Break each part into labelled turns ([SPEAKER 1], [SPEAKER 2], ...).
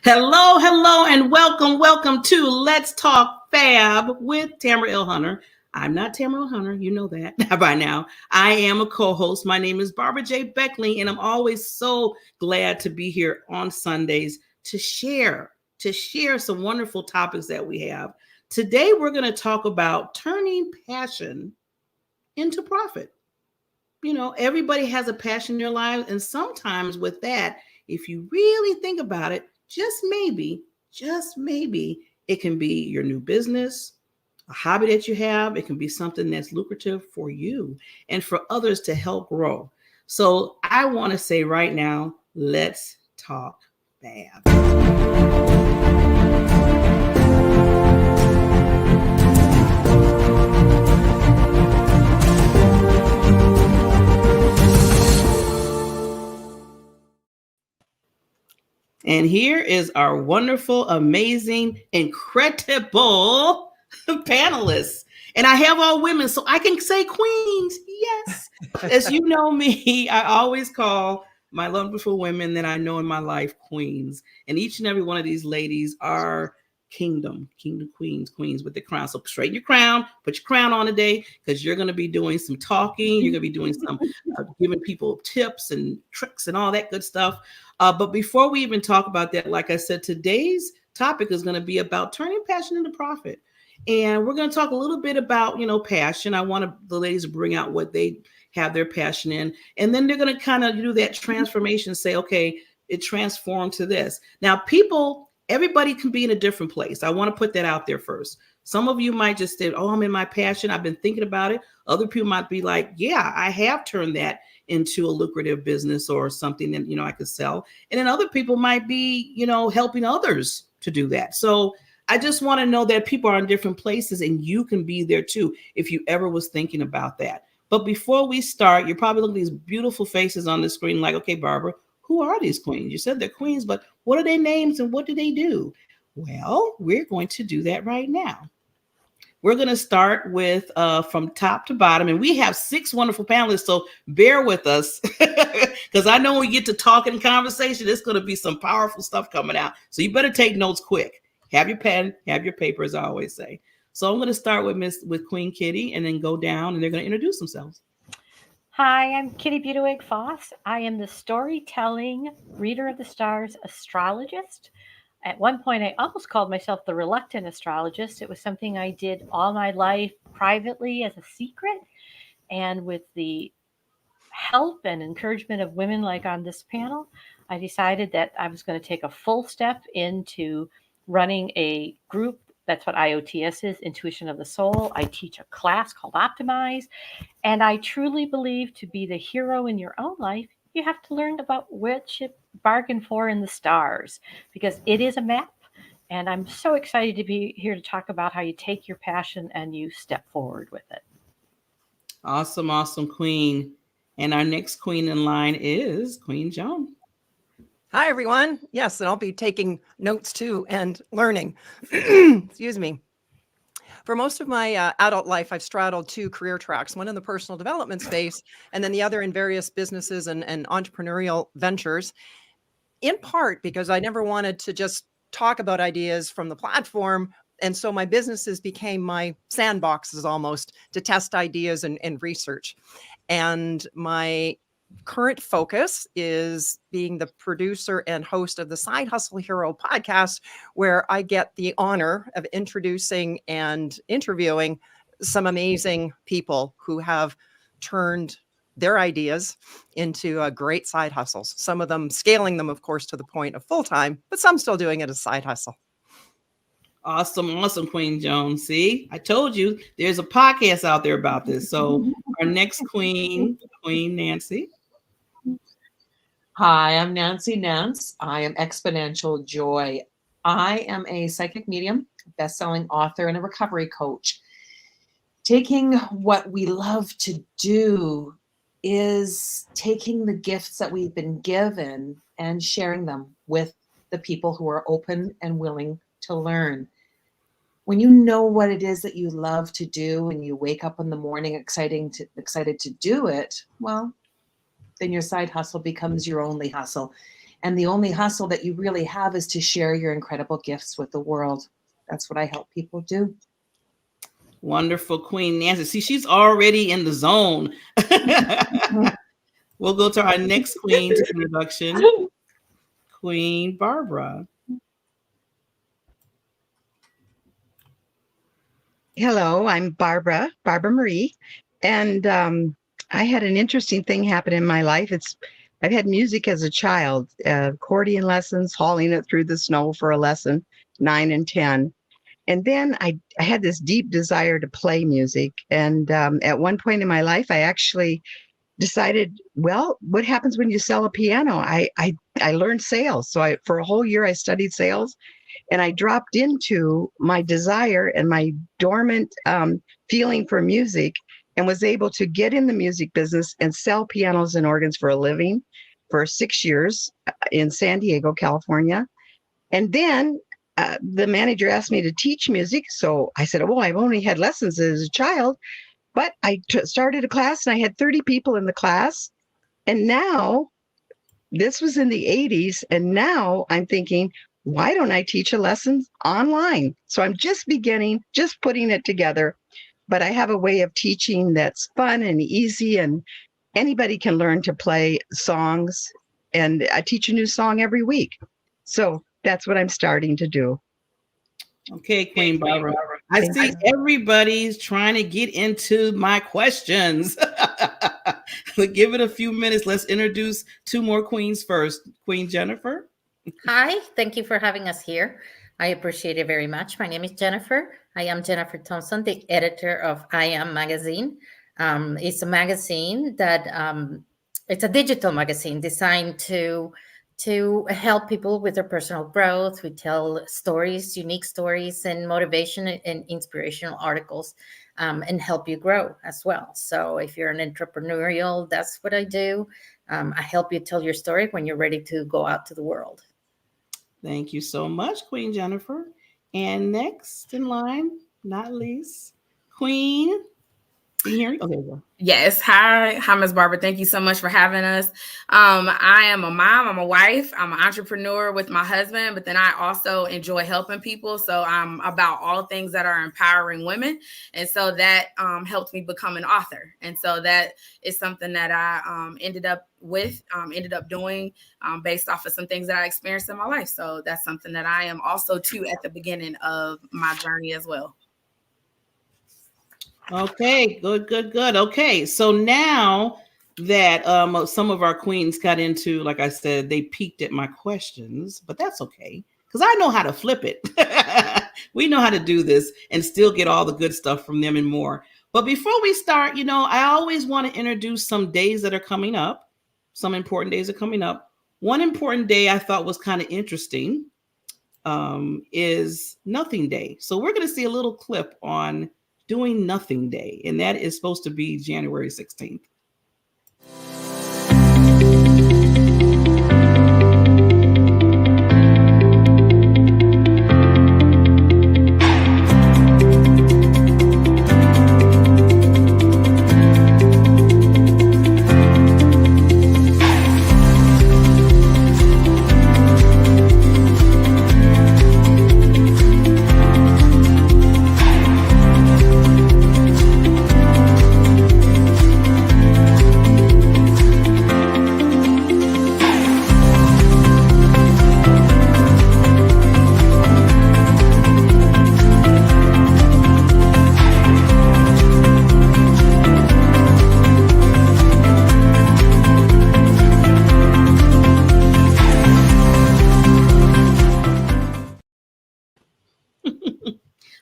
[SPEAKER 1] Hello, hello, and welcome to Let's Talk Fab with Tamara L. Hunter. I'm not Tamara L. Hunter, you know that by now. I am a co-host. My name is Barbara J. Beckley, and I'm always so glad to be here on Sundays to share some wonderful topics that we have. Today, we're going to talk about turning passion into profit. You know, everybody has a passion in their lives, and sometimes with that, if you really think about it, just maybe, it can be your new business, a hobby that you have. It can be something that's lucrative for you and for others to help grow. So I want to say right now, let's talk fab. And here is our wonderful, amazing, incredible panelists. And I have all women, so I can say queens. Yes. As you know me, I always call my wonderful women that I know in my life queens. And each and every one of these ladies are kingdom queens with the crown. So straighten your crown, put your crown on today, because you're going to be doing some talking. You're going to be doing some giving people tips and tricks and all that good stuff. But before we even talk about that, like I said, today's topic is going to be about turning passion into profit. And we're going to talk a little bit about, passion. I want the ladies to bring out what they have their passion in. And then they're going to kind of do that transformation, say, okay, it transformed to this. Now, everybody can be in a different place. I want to put that out there first. Some of you might just say, oh, I'm in my passion. I've been thinking about it. Other people might be like, yeah, I have turned that into a lucrative business or something that, I could sell. And then other people might be, helping others to do that. So I just want to know that people are in different places and you can be there too, if you ever was thinking about that. But before we start, you're probably looking at these beautiful faces on the screen like, okay, Barbara, who are these queens? You said they're queens, but what are their names and what do they do? Well, we're going to do that right now. We're going to start with from top to bottom, and we have 6 wonderful panelists, so bear with us because I know when we get to talking conversation, it's going to be some powerful stuff coming out. So you better take notes quick. Have your pen, have your paper, as I always say. So I'm going to start with Queen Kitty and then go down, and they're going to introduce themselves.
[SPEAKER 2] Hi, I'm Kitty Budewig Foss. I am the storytelling reader of the stars astrologist. At one point, I almost called myself the reluctant astrologist. It was something I did all my life privately as a secret. And with the help and encouragement of women like on this panel, I decided that I was going to take a full step into running a group. That's what IOTS is, Intuition of the Soul. I teach a class called Optimize. And I truly believe to be the hero in your own life, you have to learn about what you bargain for in the stars, because it is a map. And I'm so excited to be here to talk about how you take your passion and you step forward with it.
[SPEAKER 1] Awesome, Queen. And our next queen in line is Queen Joan.
[SPEAKER 3] Hi, everyone. Yes, and I'll be taking notes too and learning. Excuse me. For most of my adult life, I've straddled 2 career tracks, one in the personal development space, and then the other in various businesses and entrepreneurial ventures, in part because I never wanted to just talk about ideas from the platform. And so my businesses became my sandboxes almost to test ideas and research. And my current focus is being the producer and host of the Side Hustle Hero podcast, where I get the honor of introducing and interviewing some amazing people who have turned their ideas into great side hustles. Some of them scaling them, of course, to the point of full-time, but some still doing it as side hustle.
[SPEAKER 1] Awesome, Queen Joan. See, I told you there's a podcast out there about this. So our next queen, Queen Nancy.
[SPEAKER 4] Hi, I'm Nancy Nance. I am Exponential Joy. I am a psychic medium, best-selling author, and a recovery coach. Taking what we love to do is taking the gifts that we've been given and sharing them with the people who are open and willing to learn. When you know what it is that you love to do and you wake up in the morning excited to do it, well, then your side hustle becomes your only hustle. And the only hustle that you really have is to share your incredible gifts with the world. That's what I help people do.
[SPEAKER 1] Wonderful, Queen Nancy. See, she's already in the zone. We'll go to our next Queen's introduction, Queen Barbara.
[SPEAKER 5] Hello, I'm Barbara Marie, and I had an interesting thing happen in my life. I've had music as a child, accordion lessons, hauling it through the snow for a lesson, 9 and 10. And then I had this deep desire to play music. And at one point in my life, I actually decided, well, what happens when you sell a piano? I learned sales. So for a whole year, I studied sales. And I dropped into my desire and my dormant feeling for music and was able to get in the music business and sell pianos and organs for a living for 6 years in San Diego, California. And then the manager asked me to teach music. So I said, oh, I've only had lessons as a child. But I started a class and I had 30 people in the class. And now, this was in the 80s. And now I'm thinking, why don't I teach a lesson online? So I'm just putting it together. But I have a way of teaching that's fun and easy, and anybody can learn to play songs. And I teach a new song every week. So that's what I'm starting to do.
[SPEAKER 1] Okay, Queen Barbara. I see everybody's trying to get into my questions. Give it a few minutes. Let's introduce two more queens first. Queen Jennifer.
[SPEAKER 6] Hi, thank you for having us here. I appreciate it very much. My name is Jennifer. I am Jennifer Thompson, the editor of I Am magazine. It's a magazine that it's a digital magazine designed to help people with their personal growth. We tell stories, unique stories, and motivation and inspirational articles, and help you grow as well. So if you're an entrepreneurial, that's what I do. I help you tell your story when you're ready to go out to the world.
[SPEAKER 1] Thank you so much, Queen Jennifer. And next in line, not least, Queen. Can you hear me? Okay, go.
[SPEAKER 7] Yes. Hi, Ms. Barbara. Thank you so much for having us. I am a mom. I'm a wife. I'm an entrepreneur with my husband, but then I also enjoy helping people. So I'm about all things that are empowering women. And so that helped me become an author. And so that is something that I ended up doing based off of some things that I experienced in my life. So that's something that I am also too at the beginning of my journey as well.
[SPEAKER 1] Okay, good. Okay, so now that some of our queens got into, like I said, they peeked at my questions, but that's okay because I know how to flip it. We know how to do this and still get all the good stuff from them and more. But before we start, I always want to introduce some days that are coming up. Some important days are coming up. One important day I thought was kind of interesting is Nothing Day. So we're going to see a little clip on Doing Nothing Day, and that is supposed to be January 16th.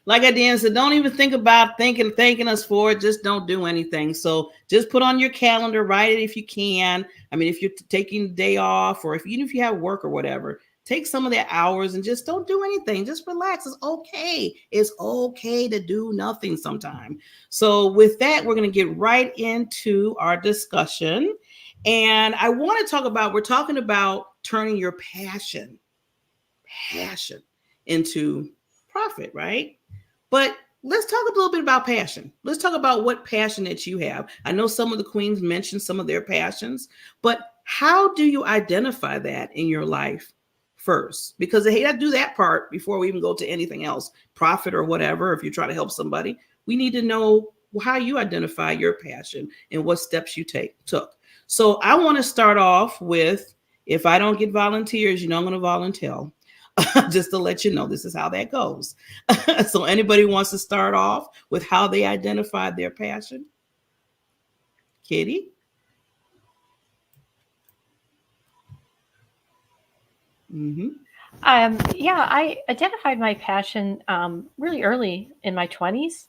[SPEAKER 1] Like I did said, don't even think about thanking us for it. Just don't do anything. So just put on your calendar, write it if you can. I mean, if you're taking the day off, or even if you have work or whatever, take some of the hours and just don't do anything. Just relax. It's okay. It's okay to do nothing sometime. So with that, we're going to get right into our discussion. And I want to we're talking about turning your passion into profit, right? But let's talk a little bit about passion. Let's talk about what passion that you have. I know some of the queens mentioned some of their passions, but how do you identify that in your life first? Because they have to do that part before we even go to anything else, profit or whatever. If you try to help somebody, we need to know how you identify your passion and what steps you took. So I want to start off with, if I don't get volunteers, I'm going to volunteer. Just to let you know, this is how that goes. So anybody wants to start off with how they identified their passion? Kitty? Mm-hmm.
[SPEAKER 2] Yeah, I identified my passion really early in my 20s.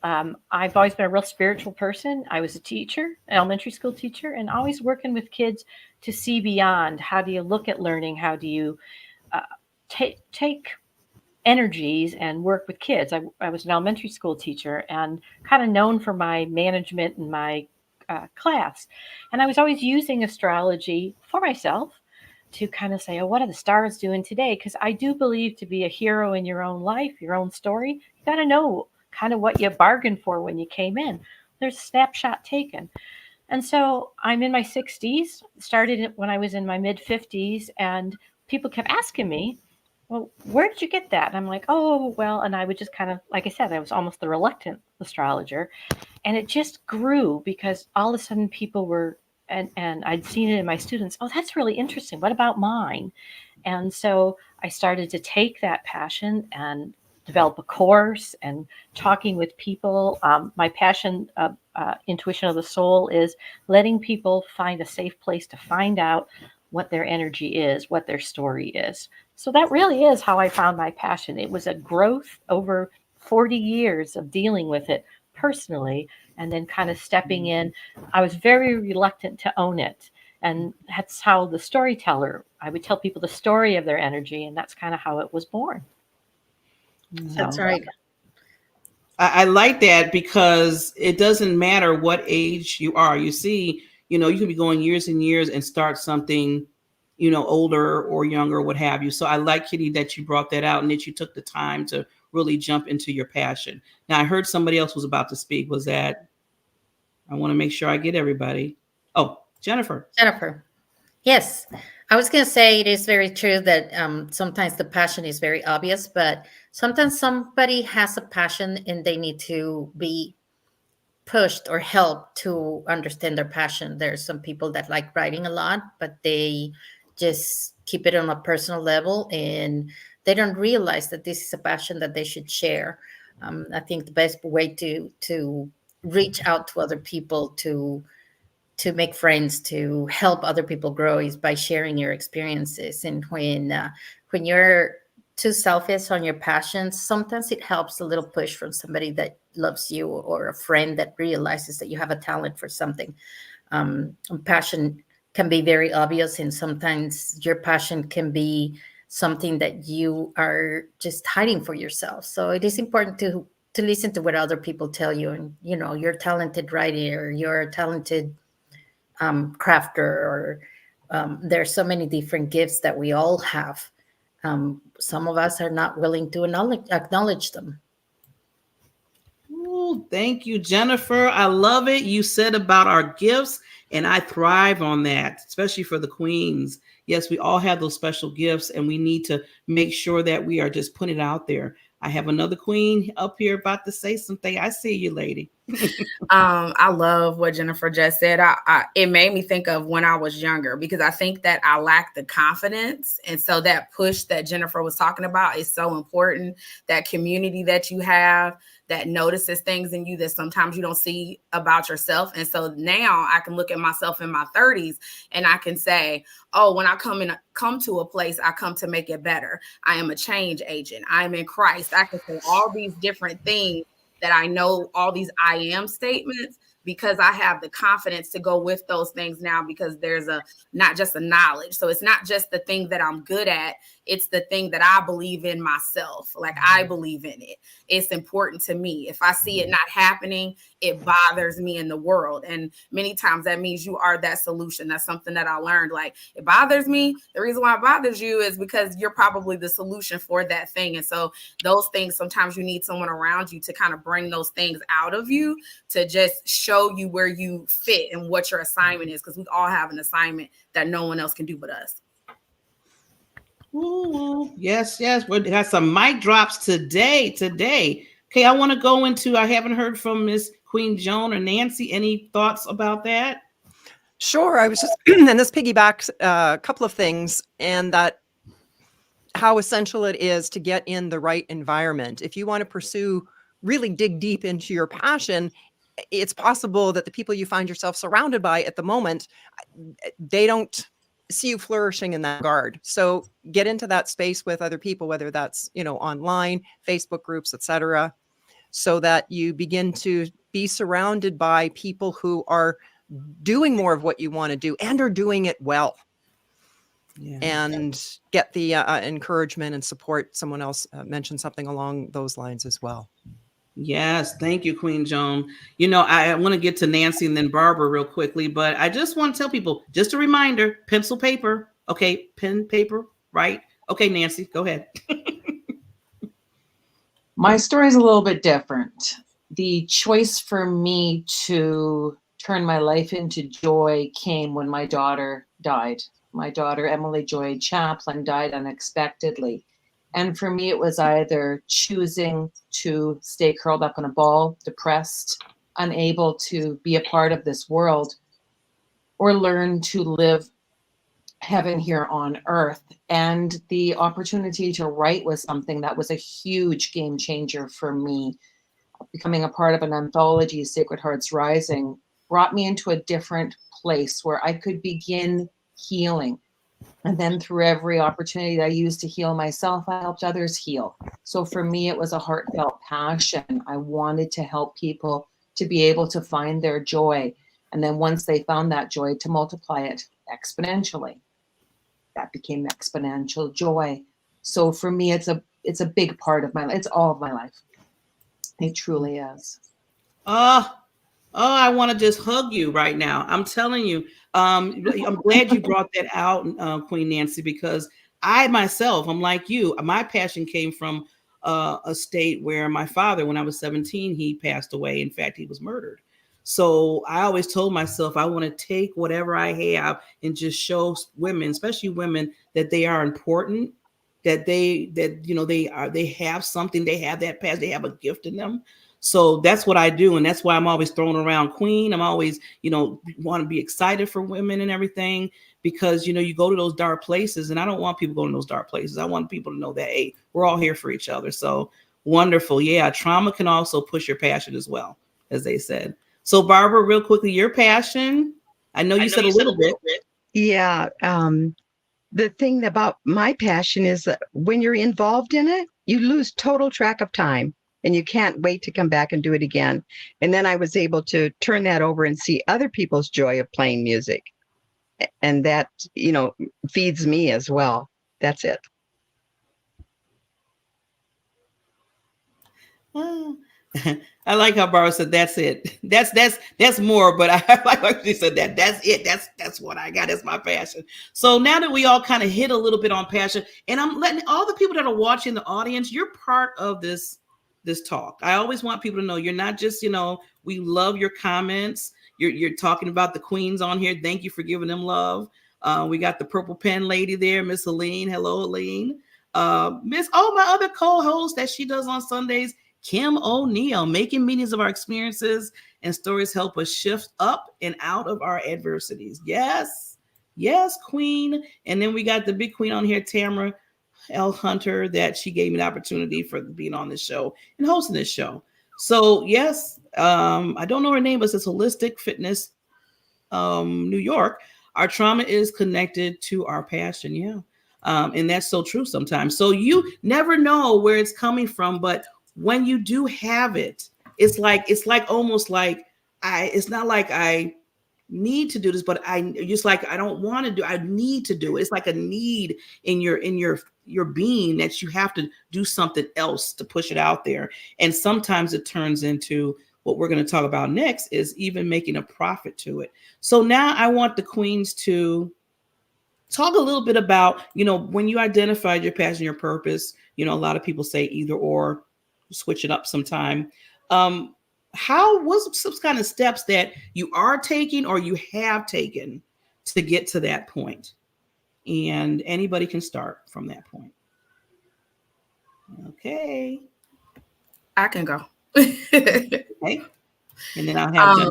[SPEAKER 2] I've always been a real spiritual person. I was a teacher, elementary school teacher, and always working with kids to see beyond. How do you look at learning? How do you take energies and work with kids? I was an elementary school teacher and kind of known for my management and my class. And I was always using astrology for myself to kind of say, oh, what are the stars doing today? Because I do believe to be a hero in your own life, your own story, you got to know kind of what you bargained for when you came in. There's a snapshot taken. And so I'm in my 60s, started when I was in my mid 50s, and people kept asking me, well, where did you get that? And I'm like, oh, well, and I would just kind of, like I said, I was almost the reluctant astrologer. And it just grew because all of a sudden people were, and I'd seen it in my students, oh, that's really interesting. What about mine? And so I started to take that passion and develop a course and talking with people. My passion, intuition of the soul, is letting people find a safe place to find out what their energy is, what their story is. So that really is how I found my passion. It was a growth over 40 years of dealing with it personally, and then kind of stepping in. I was very reluctant to own it. And that's how the storyteller, I would tell people the story of their energy, and that's kind of how it was born.
[SPEAKER 6] That's right.
[SPEAKER 1] I like that because it doesn't matter what age you are. You see, you can be going years and years and start something, older or younger, what have you. So I like, Kitty, that you brought that out and that you took the time to really jump into your passion. Now, I heard somebody else was about to speak. Was that? I want to make sure I get everybody. Oh, Jennifer.
[SPEAKER 6] Jennifer. Yes. I was going to say it is very true that sometimes the passion is very obvious, but sometimes somebody has a passion and they need to be pushed or helped to understand their passion. There's some people that like writing a lot, but they just keep it on a personal level and they don't realize that this is a passion that they should share. I think the best way to reach out to other people, to make friends, to help other people grow, is by sharing your experiences. And when you're too selfish on your passions, sometimes it helps a little push from somebody that loves you or a friend that realizes that you have a talent for something. Passion can be very obvious, and sometimes your passion can be something that you are just hiding for yourself. So it is important to listen to what other people tell you. And you're a talented writer, or you're a talented crafter, or there's so many different gifts that we all have. Some of us are not willing to acknowledge them.
[SPEAKER 1] Ooh, thank you, Jennifer. I love it. You said about our gifts, and I thrive on that, especially for the queens. Yes, we all have those special gifts, and we need to make sure that we are just putting it out there. I have another queen up here about to say something. I see you, lady.
[SPEAKER 7] I love what Jennifer just said. It made me think of when I was younger, because I think that I lacked the confidence. And so that push that Jennifer was talking about is so important. That community that you have that notices things in you that sometimes you don't see about yourself. And so now I can look at myself in my 30s and I can say, oh, when I come to a place, I come to make it better. I am a change agent. I am in Christ. I can say all these different things that I know, all these I am statements, because I have the confidence to go with those things now, because there's not just a knowledge. So it's not just the thing that I'm good at. It's the thing that I believe in myself. Like, I believe in it. It's important to me. If I see it not happening, it bothers me in the world. And many times that means you are that solution. That's something that I learned. Like, it bothers me. The reason why it bothers you is because you're probably the solution for that thing. And so those things, sometimes you need someone around you to kind of bring those things out of you, to just show you where you fit and what your assignment is, because we all have an assignment that no one else can do but us.
[SPEAKER 1] Ooh, yes, we got some mic drops today. Okay, I want to go into, I haven't heard from Miss Queen Joan or Nancy. Any thoughts about that?
[SPEAKER 3] Sure. I was just, and this piggybacks a couple of things, and that how essential it is to get in the right environment. If you want to pursue, really dig deep into your passion, it's possible that the people you find yourself surrounded by at the moment, they don't see you flourishing in that regard. So get into that space with other people, whether that's, online, Facebook groups, etc., so that you begin to be surrounded by people who are doing more of what you want to do and are doing it well. Yeah. And get the encouragement and support. Someone else mentioned something along those lines as well.
[SPEAKER 1] Yes, thank you, Queen Joan. I want to get to Nancy and then Barbara real quickly, but I just want to tell people, just a reminder, pencil, paper. Okay, pen, paper, right? Okay, Nancy, go ahead.
[SPEAKER 4] My story is a little bit different. The choice for me to turn my life into joy came when my daughter died. My daughter, Emily Joy Chaplin, died unexpectedly. And for me, it was either choosing to stay curled up in a ball, depressed, unable to be a part of this world, or learn to live heaven here on earth. And the opportunity to write was something that was a huge game changer for me. Becoming a part of an anthology, Sacred Hearts Rising, brought me into a different place where I could begin healing. And then through every opportunity that I used to heal myself, I helped others heal. So for me, it was a heartfelt passion. I wanted to help people to be able to find their joy. And then once they found that joy, to multiply it exponentially. That became exponential joy. So for me, it's a big part of my life. It's all of my life. It truly is.
[SPEAKER 1] I want to just hug you right now. I'm telling you. I'm glad you brought that out, Queen Nancy, because I myself, I'm like you. My passion came from a state where my father, when I was 17, he passed away. In fact, he was murdered. So I always told myself I want to take whatever I have and just show women, especially women, that they are important, that they have something, they have that past, they have a gift in them. So that's what I do. And that's why I'm always throwing around Queen. I'm always, want to be excited for women and everything, because, you go to those dark places, and I don't want people going to those dark places. I want people to know that, hey, we're all here for each other. So wonderful. Yeah. Trauma can also push your passion as well, as they said. So Barbara, real quickly, your passion. I know you said a little bit.
[SPEAKER 5] Yeah. The thing about my passion is that when you're involved in it, you lose total track of time. And you can't wait to come back and do it again. And then I was able to turn that over and see other people's joy of playing music. And that, feeds me as well. That's it.
[SPEAKER 1] I like how Barbara said, that's it. That's more, but I like how she said that. That's it. That's what I got. That's my passion. So now that we all kind of hit a little bit on passion, and I'm letting all the people that are watching, the audience, you're part of this talk. I always want people to know you're not just, we love your comments. You're talking about the queens on here. Thank you for giving them love. We got the purple pen lady there, Miss Helene. Hello, Helene. My other co-host that she does on Sundays, Kim O'Neill, making meanings of our experiences and stories help us shift up and out of our adversities. Yes, Queen. And then we got the big queen on here, Tamara L. Hunter, that she gave me the opportunity for being on this show and hosting this show. So yes, I don't know her name, but it says Holistic Fitness New York. Our trauma is connected to our passion. Yeah. And that's so true sometimes. So you never know where it's coming from, but when you do have it, it's almost like it's not like I need to do this, but I just like, I don't want to do, I need to do it. It's like a need in your your being that you have to do something else to push it out there. And sometimes it turns into what we're going to talk about next, is even making a profit to it. So now I want the queens to talk a little bit about, when you identified your passion, your purpose, a lot of people say either or, switch it up sometime. How was some kind of steps that you are taking or you have taken to get to that point? And anybody can start from that point. Okay.
[SPEAKER 7] I can go.
[SPEAKER 1] Okay. And then I'll have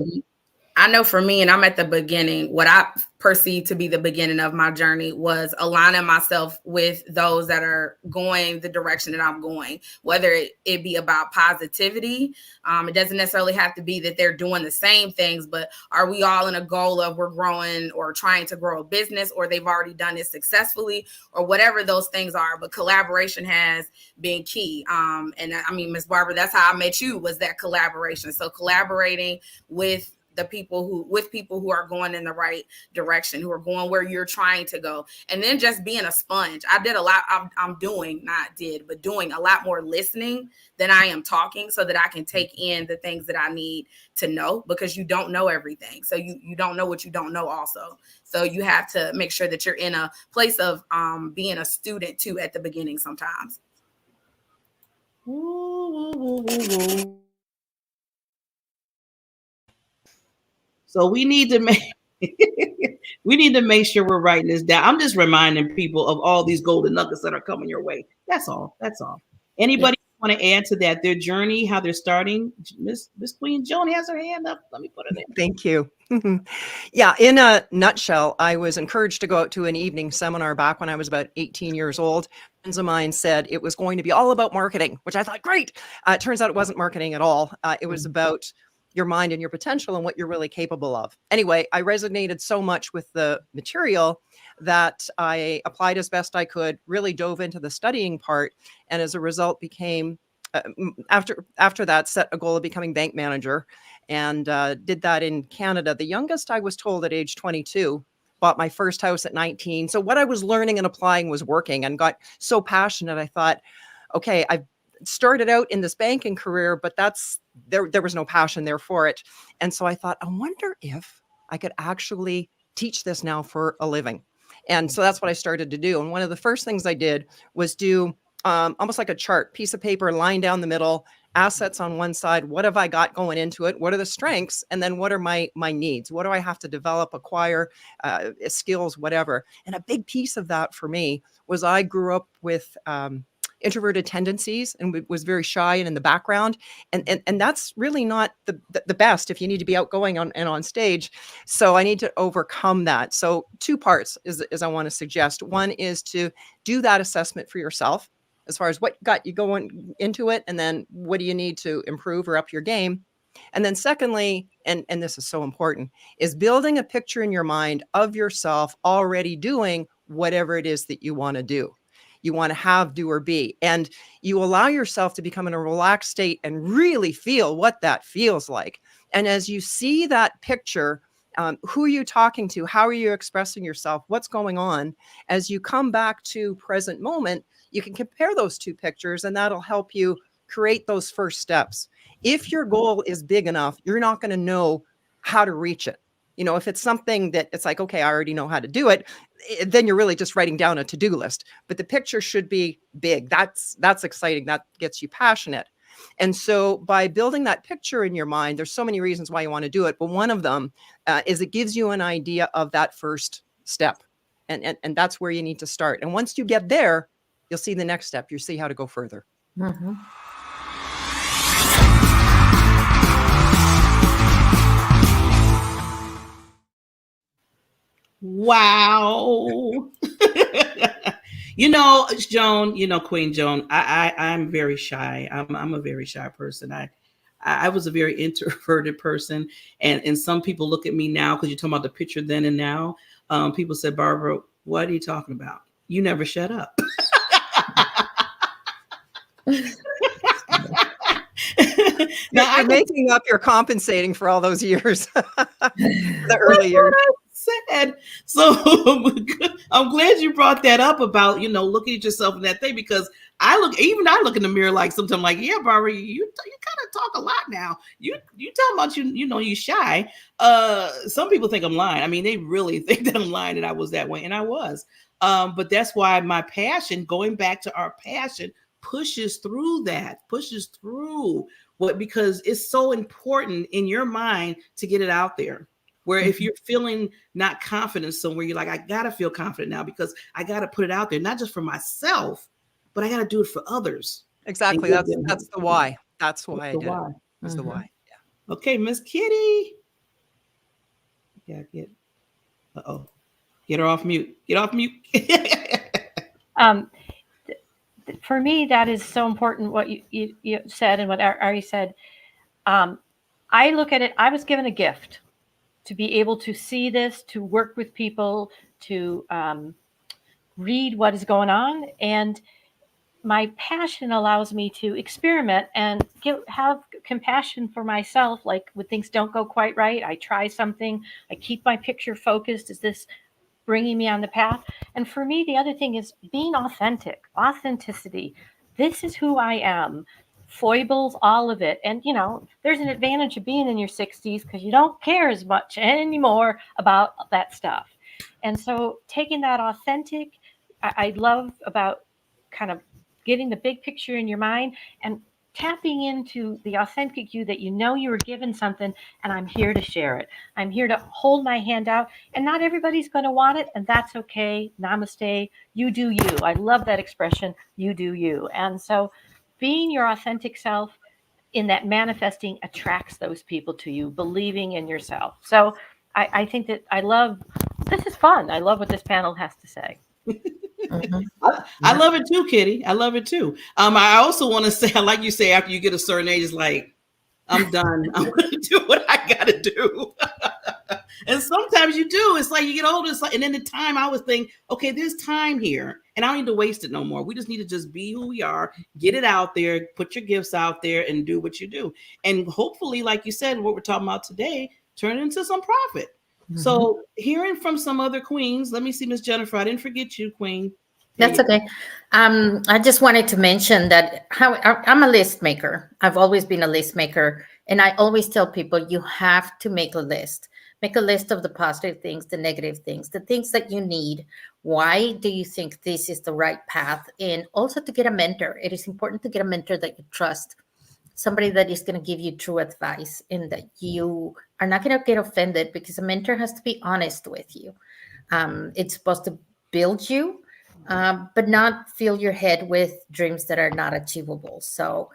[SPEAKER 7] I know for me, and I'm at the beginning, what I perceive to be the beginning of my journey was aligning myself with those that are going the direction that I'm going, whether it be about positivity. It doesn't necessarily have to be that they're doing the same things, but are we all in a goal of we're growing or trying to grow a business, or they've already done it successfully, or whatever those things are. But collaboration has been key. And I mean, Ms. Barbara, that's how I met you, was that collaboration. So collaborating with people who are going in the right direction, who are going where you're trying to go. And then just being a sponge. I did a lot. Doing a lot more listening than I am talking, so that I can take in the things that I need to know, because you don't know everything. So you don't know what you don't know also. So you have to make sure that you're in a place of being a student too at the beginning sometimes.
[SPEAKER 1] So we need to make sure we're writing this down. I'm just reminding people of all these golden nuggets that are coming your way. That's all. Anybody want to add to that, their journey, how they're starting? Miss Queen Joan has her hand up. Let me put her there.
[SPEAKER 3] Thank you. Yeah, in a nutshell, I was encouraged to go out to an evening seminar back when I was about 18 years old. Friends of mine said it was going to be all about marketing, which I thought, great. It turns out it wasn't marketing at all. It was about your mind and your potential and what you're really capable of. Anyway, I resonated so much with the material that I applied as best I could, really dove into the studying part, and as a result became, after that, set a goal of becoming bank manager, and did that in Canada. The youngest, I was told, at age 22, bought my first house at 19. So what I was learning and applying was working, and got so passionate. I thought, okay, I've started out in this banking career, but there was no passion there for it. And so I thought, I wonder if I could actually teach this now for a living. And so that's what I started to do. And one of the first things I did was do almost like a chart, piece of paper, line down the middle, assets on one side. What have I got going into it? What are the strengths? And then what are my needs? What do I have to develop, acquire, skills, whatever? And a big piece of that for me was I grew up with introverted tendencies and was very shy and in the background. And that's really not the best if you need to be outgoing and on stage. So I need to overcome that. So two parts is I want to suggest. One is to do that assessment for yourself as far as what got you going into it, and then what do you need to improve or up your game. And then secondly, and this is so important, is building a picture in your mind of yourself already doing whatever it is that you want to do. You want to have, do, or be. And you allow yourself to become in a relaxed state and really feel what that feels like. And as you see that picture, who are you talking to? How are you expressing yourself? What's going on? As you come back to present moment, you can compare those two pictures, and that'll help you create those first steps. If your goal is big enough, you're not going to know how to reach it. You know, if it's something that it's like, okay, I already know how to do it, then you're really just writing down a to-do list. But the picture should be big. That's exciting. That gets you passionate. And so by building that picture in your mind, there's so many reasons why you want to do it. But one of them is it gives you an idea of that first step. And that's where you need to start. And once you get there, you'll see the next step. You'll see how to go further.
[SPEAKER 6] Mm-hmm.
[SPEAKER 1] Wow. Joan, Queen Joan, I'm very shy. I'm a very shy person. I was a very introverted person. And some people look at me now, because you're talking about the picture then and now. People said, Barbara, what are you talking about? You never shut up.
[SPEAKER 3] Now, you're making up, you're compensating for all those years, the early years.
[SPEAKER 1] said. So I'm glad you brought that up about, looking at yourself in that thing, because I look in the mirror like sometimes like, yeah, Barbara, you kind of talk a lot now. You talking about you shy. Some people think I'm lying. I mean, they really think that I'm lying, and I was that way, and I was. But that's why my passion, going back to our passion, pushes through because it's so important in your mind to get it out there. Where if you're feeling not confident somewhere, you're like, I gotta feel confident now because I gotta put it out there, not just for myself, but I gotta do it for others.
[SPEAKER 3] Exactly. That's the why. That's why I did it. That's the why. Yeah.
[SPEAKER 1] Okay, Miss Kitty. Yeah, get her off mute. Get off mute.
[SPEAKER 2] For me, that is so important what you said and what Ari said. I look at it, I was given a gift to be able to see this, to work with people, to read what is going on. And my passion allows me to experiment and have compassion for myself. Like when things don't go quite right, I try something, I keep my picture focused. Is this bringing me on the path? And for me, the other thing is being authenticity. This is who I am. Foibles, all of it. And, there's an advantage of being in your 60s because you don't care as much anymore about that stuff. And so taking that authentic, I love about kind of getting the big picture in your mind and tapping into the authentic you that you were given something, and I'm here to share it. I'm here to hold my hand out, and not everybody's going to want it, and that's okay. Namaste. You do you. I love that expression. You do you. And so being your authentic self in that manifesting attracts those people to you, believing in yourself. So I think that this is fun. I love what this panel has to say.
[SPEAKER 1] I love it too, Kitty. I love it too. I also want to say, like you say, after you get a certain age, it's like, I'm done. I'm going to do what I got to do. And sometimes you do. It's like you get older. It's like, and then the time I was thinking, okay, there's time here, and I don't need to waste it no more. We just need to just be who we are, get it out there, put your gifts out there, and do what you do. And hopefully, like you said, what we're talking about today, turn it into some profit. So hearing from some other queens, let me see, Miss Jennifer. I didn't forget you, Queen.
[SPEAKER 6] That's okay. I just wanted to mention that I'm a list maker. I've always been a list maker. And I always tell people you have to make a list. Make a list of the positive things, the negative things, the things that you need. Why do you think this is the right path? And also to get a mentor. It is important to get a mentor that you trust. Somebody that is going to give you true advice and that you are not going to get offended, because a mentor has to be honest with you. It's supposed to build you, but not fill your head with dreams that are not achievable. So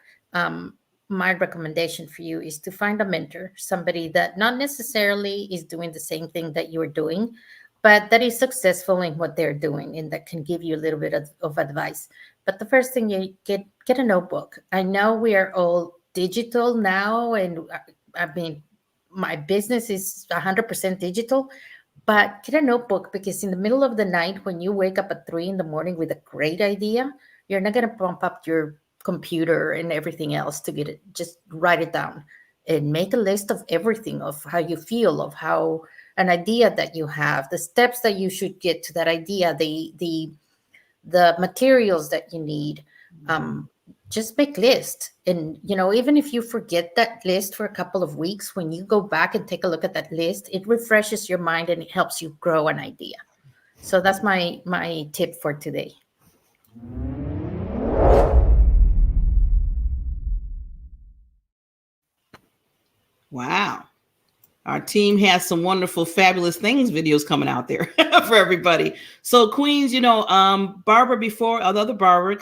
[SPEAKER 6] my recommendation for you is to find a mentor, somebody that not necessarily is doing the same thing that you're doing, but that is successful in what they're doing and that can give you a little bit of advice. But the first thing, you get a notebook. I know we are all digital now, and I mean, my business is 100% digital, but get a notebook, because in the middle of the night, when you wake up at 3 a.m. with a great idea, you're not going to pump up your computer and everything else to get it. Just write it down and make a list of everything, of how you feel, of how an idea that you have, the steps that you should get to that idea, the materials that you need. Just make lists. And, even if you forget that list for a couple of weeks, when you go back and take a look at that list, it refreshes your mind and it helps you grow an idea. So that's my tip for today.
[SPEAKER 1] Wow. Our team has some wonderful, fabulous things videos coming out there for everybody. So queens, Barbara before another Barbara.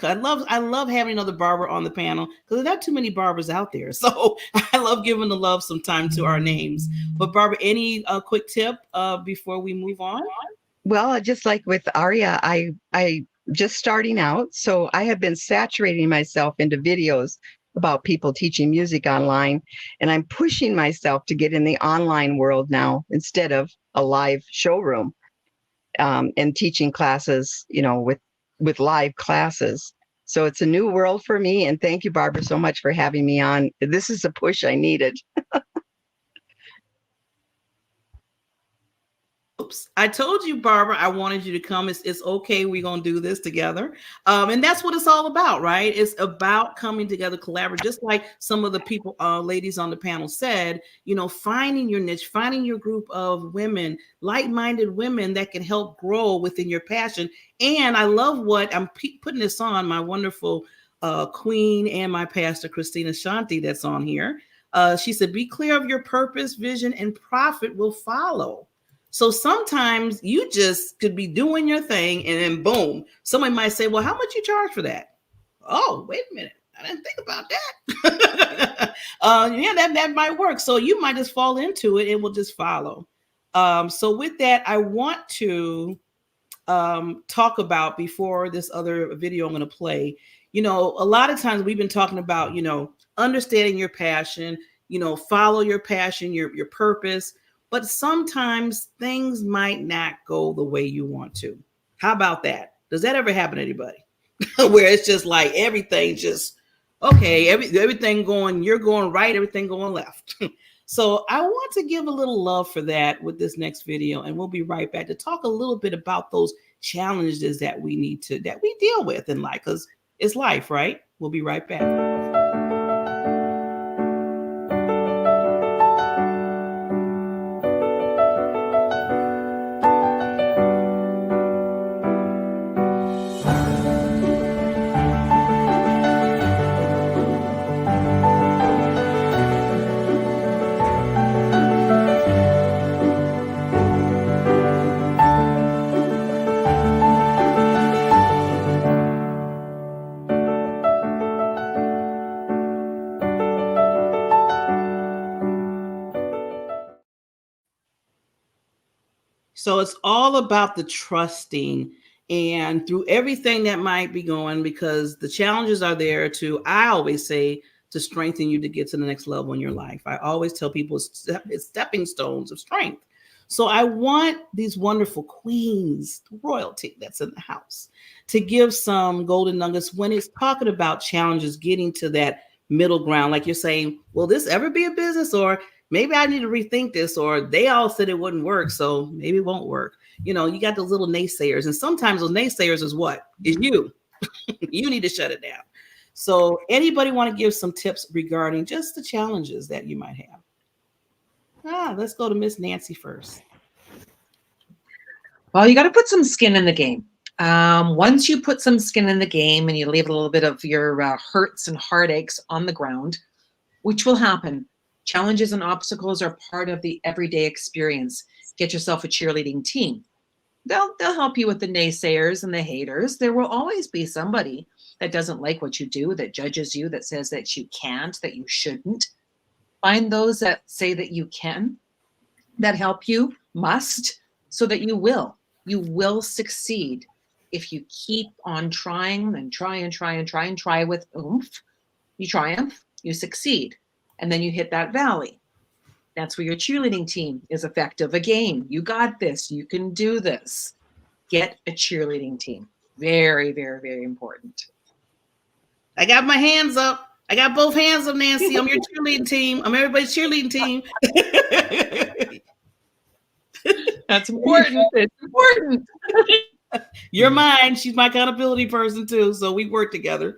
[SPEAKER 1] I love having another Barbara on the panel because there's not too many Barbaras out there. So I love giving the love some time to our names. But Barbara, any quick tip before we move on?
[SPEAKER 5] Well, just like with Aria, I just starting out, so I have been saturating myself into videos about people teaching music online, and I'm pushing myself to get in the online world now instead of a live showroom, and teaching classes, with live classes. So it's a new world for me, and thank you, Barbara, so much for having me on. This is a push I needed.
[SPEAKER 1] Oops, I told you, Barbara, I wanted you to come. It's okay. We're going to do this together. And that's what it's all about, right? It's about coming together, collaborate, just like some of the people, ladies on the panel said, finding your niche, finding your group of women, like-minded women that can help grow within your passion. And I love what I'm putting this on my wonderful queen and my pastor, Christina Shanti, that's on here. She said, be clear of your purpose, vision, and profit will follow. So sometimes you just could be doing your thing and then boom, somebody might say, well, how much you charge for that? Oh, wait a minute. I didn't think about that. That might work. So you might just fall into it and will just follow. So with that, I want to talk about, before this other video I'm going to play, a lot of times we've been talking about, understanding your passion, follow your passion, your purpose. But sometimes things might not go the way you want to. How about that? Does that ever happen to anybody? Where it's just like everything just, okay, everything going, you're going right, everything going left. So I want to give a little love for that with this next video. And we'll be right back to talk a little bit about those challenges that we deal with in life, because it's life, right? We'll be right back. So it's all about the trusting, and through everything that might be going, because the challenges are there to, I always say, to strengthen you to get to the next level in your life. I always tell people it's stepping stones of strength. So I want these wonderful queens, royalty that's in the house, to give some golden nuggets when it's talking about challenges, getting to that middle ground. Like you're saying, will this ever be a business? Or maybe I need to rethink this, or they all said it wouldn't work, so maybe it won't work. You got those little naysayers, and sometimes those naysayers is what? Is you. You need to shut it down. So anybody want to give some tips regarding just the challenges that you might have? Let's go to Miss Nancy first.
[SPEAKER 4] Well, you got to put some skin in the game. Once you put some skin in the game and you leave a little bit of your hurts and heartaches on the ground, which will happen. Challenges and obstacles are part of the everyday experience. Get yourself a cheerleading team. They'll help you with the naysayers and the haters. There will always be somebody that doesn't like what you do, that judges you, that says that you can't, that you shouldn't. Find those that say that you can, that help you, must, so that you will. You will succeed if you keep on trying and try with oomph. You triumph, you succeed. And then you hit that valley. That's where your cheerleading team is effective. Again, you got this. You can do this. Get a cheerleading team. Very, very, very important.
[SPEAKER 1] I got my hands up. I got both hands up, Nancy. I'm your cheerleading team. I'm everybody's cheerleading team.
[SPEAKER 4] That's important. It's important.
[SPEAKER 1] You're mine. She's my accountability person too. So we work together.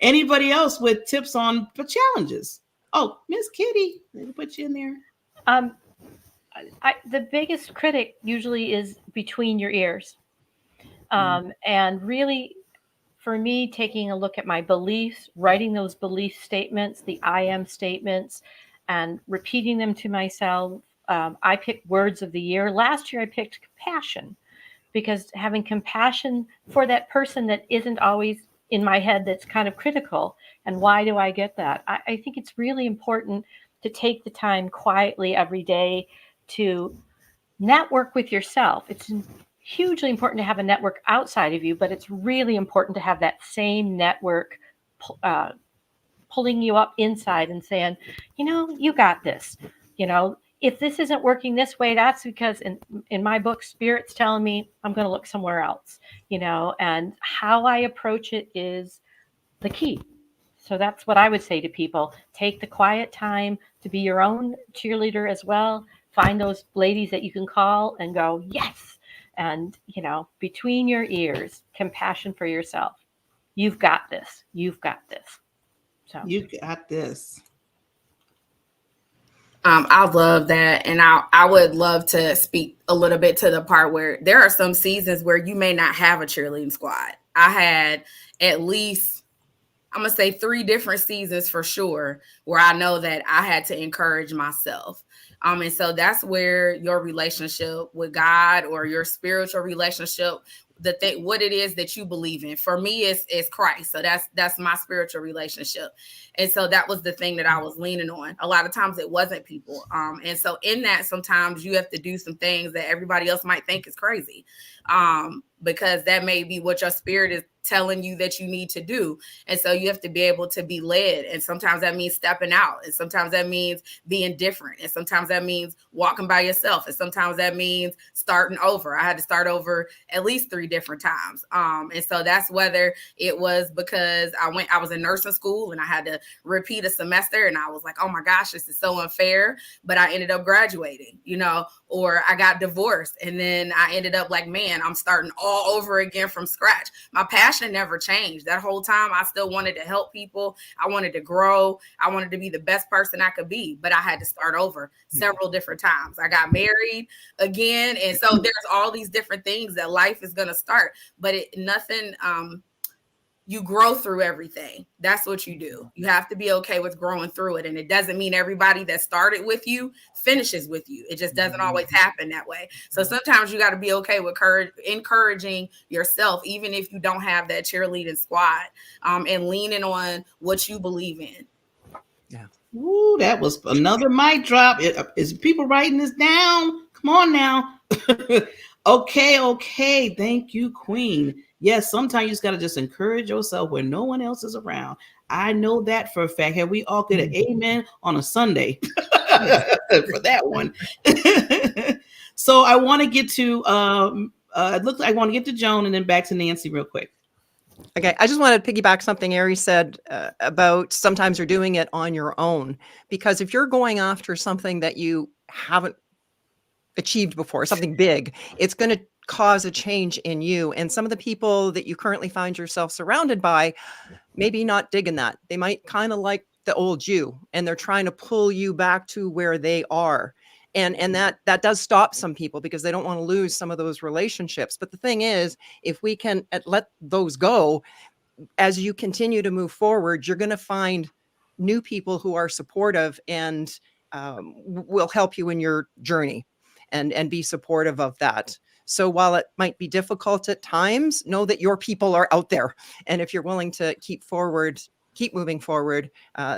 [SPEAKER 1] Anybody else with tips on the challenges? Oh, Miss Kitty, we'll put you in there.
[SPEAKER 2] The biggest critic usually is between your ears. And really, for me, taking a look at my beliefs, writing those belief statements, the I am statements, and repeating them to myself. I picked words of the year. Last year, I picked compassion, because having compassion for that person that isn't always in my head, that's kind of critical. And why do I get that? I think it's really important to take the time quietly every day to network with yourself. It's hugely important to have a network outside of you, but it's really important to have that same network pulling you up inside and saying, you got this. If this isn't working this way, that's because in my book, Spirit's telling me I'm going to look somewhere else, and how I approach it is the key. So that's what I would say to people. Take the quiet time to be your own cheerleader as well. find those ladies that you can call and go, yes. And, you know, between your ears, compassion for yourself. You've got this. You've got this. So
[SPEAKER 1] You got this.
[SPEAKER 7] I love that. And I would love to speak a little bit to the part where there are some seasons where you may not have a cheerleading squad. I had at least, I'm going to say 3 different seasons for sure, where I know that I had to encourage myself. And so that's where your relationship with God or your spiritual relationship, what it is that you believe in. For me, it's Christ. So that's my spiritual relationship. And so that was the thing that I was leaning on. A lot of times it wasn't people. And so in that, sometimes you have to do some things that everybody else might think is crazy, because that may be what your spirit is telling you that you need to do. And so you have to be able to be led. And sometimes that means stepping out. And sometimes that means being different. And sometimes that means walking by yourself. And sometimes that means starting over. I had to start over at least 3 different times. And so that's whether it was because I was in nursing school and I had to repeat a semester and I was like, oh my gosh, this is so unfair. But I ended up graduating, you know, or I got divorced. And then I ended up like, man, I'm starting all over again from scratch. My passion never changed. That whole time, I still wanted to help people. I wanted to grow. I wanted to be the best person I could be, but I had to start over several different times. I got married again. And so there's all these different things that life is going to start, but you grow through everything. That's what you do. You have to be okay with growing through it. And it doesn't mean everybody that started with you finishes with you. It just doesn't always happen that way. So sometimes you got to be okay with encouraging yourself, even if you don't have that cheerleading squad, and leaning on what you believe in.
[SPEAKER 3] Yeah.
[SPEAKER 1] Ooh, that was another mic drop. Is people writing this down? Come on now. Okay. Thank you, Queen. Yes, sometimes you just got to just encourage yourself when no one else is around. I know that for a fact. Have we all get an amen on a Sunday for that one? So I want to get to, it looks like I want to get to Joan and then back to Nancy real quick.
[SPEAKER 3] Okay, I just wanted to piggyback something Ari said about sometimes you're doing it on your own. Because if you're going after something that you haven't achieved before, something big, it's going to cause a change in you. And some of the people that you currently find yourself surrounded by, maybe not digging that. They might kind of like the old you, and they're trying to pull you back to where they are. And that does stop some people because they don't want to lose some of those relationships. But the thing is, if we can let those go, as you continue to move forward, you're going to find new people who are supportive and will help you in your journey and be supportive of that. So while it might be difficult at times, know that your people are out there. And if you're willing to keep moving forward,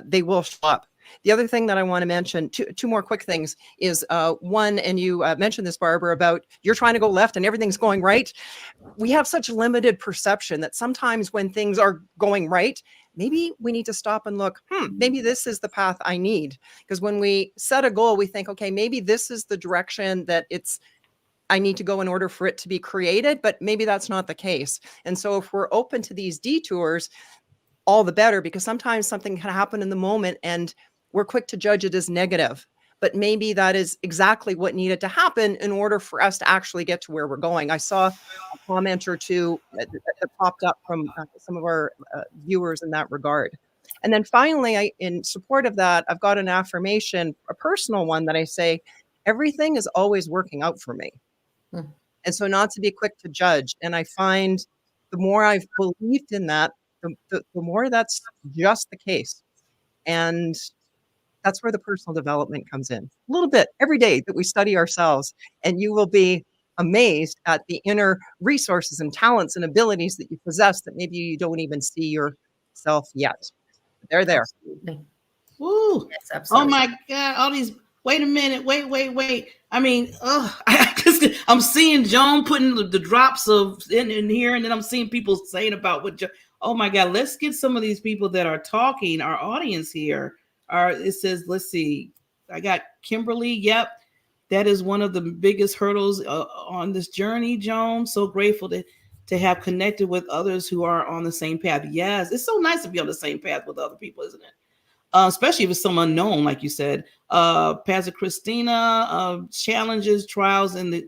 [SPEAKER 3] they will show up. The other thing that I want to mention, two more quick things, is one, and you mentioned this, Barbara, about you're trying to go left and everything's going right. We have such limited perception that sometimes when things are going right, maybe we need to stop and look, maybe this is the path I need. Because when we set a goal, we think, okay, maybe this is the direction that I need to go in order for it to be created, but maybe that's not the case. And so if we're open to these detours, all the better, because sometimes something can happen in the moment and we're quick to judge it as negative. But maybe that is exactly what needed to happen in order for us to actually get to where we're going. I saw a comment or two that popped up from some of our viewers in that regard. And then finally, in support of that, I've got an affirmation, a personal one that I say, everything is always working out for me. And so not to be quick to judge. And I find the more I've believed in that, the more that's just the case. And that's where the personal development comes in. A little bit every day that we study ourselves, and you will be amazed at the inner resources and talents and abilities that you possess that maybe you don't even see yourself yet. They're there.
[SPEAKER 6] Absolutely.
[SPEAKER 1] Woo.
[SPEAKER 6] Yes, absolutely.
[SPEAKER 1] Oh my God. All these, wait a minute. Wait. I mean, I'm seeing Joan putting the drops of in here, and then I'm seeing people saying about what, oh my God, let's get some of these people that are talking, our audience here. It says, let's see, I got Kimberly. Yep. That is one of the biggest hurdles on this journey, Joan. So grateful to have connected with others who are on the same path. Yes. It's so nice to be on the same path with other people, isn't it? especially if it's some unknown, like you said. Pastor Christina, challenges, trials, and the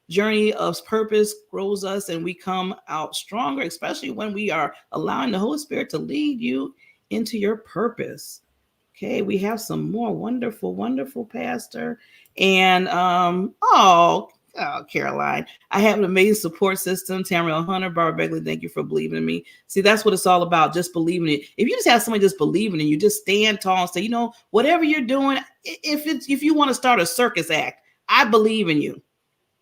[SPEAKER 1] journey of purpose grows us, and we come out stronger, especially when we are allowing the Holy Spirit to lead you into your purpose. Okay, we have some more wonderful, wonderful pastor. And Caroline, I have an amazing support system. Tamara Hunter, Barbara Beckley, thank you for believing in me. See, that's what it's all about, just believing it. If you just have somebody just believing in you, just stand tall and say, you know, whatever you're doing, if you want to start a circus act, I believe in you.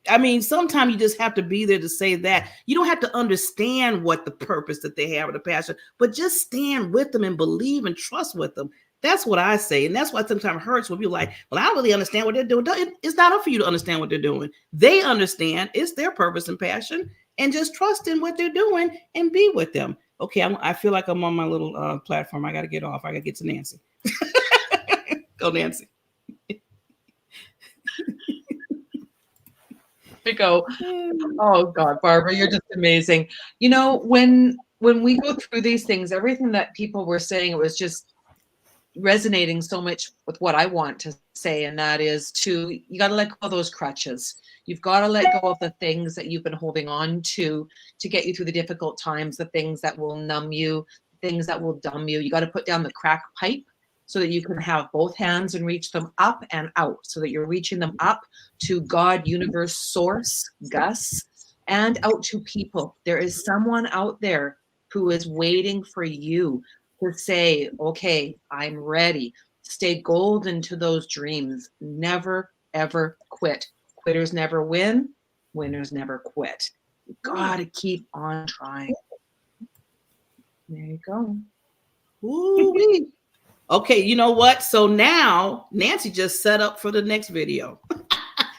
[SPEAKER 1] I mean, sometimes you just have to be there to say that. You don't have to understand what the purpose that they have or the passion, but just stand with them and believe and trust with them. That's what I say. And that's why sometimes it hurts when people are like, well, I don't really understand what they're doing. It's not up for you to understand what they're doing. They understand it's their purpose and passion, and just trust in what they're doing and be with them. Okay, I feel like I'm on my little platform. I got to get off. I got to get to Nancy. Go, Nancy.
[SPEAKER 4] We go. Oh God, Barbara, you're just amazing. You know, when we go through these things, everything that people were saying, it was just resonating so much with what I want to say, and that is you got to let go of those crutches. You've got to let go of the things that you've been holding on to get you through the difficult times, the things that will numb you, things that will dumb you. You got to put down the crack pipe so that you can have both hands and reach them up and out, so that you're reaching them up to God, universe, source, Gus, and out to people. There is someone out there who is waiting for you to say, okay, I'm ready. Stay golden to those dreams. Never, ever quit. Quitters never win. Winners never quit. You gotta keep on trying. There you go.
[SPEAKER 1] Ooh-wee. Okay, you know what? So now Nancy just set up for the next video.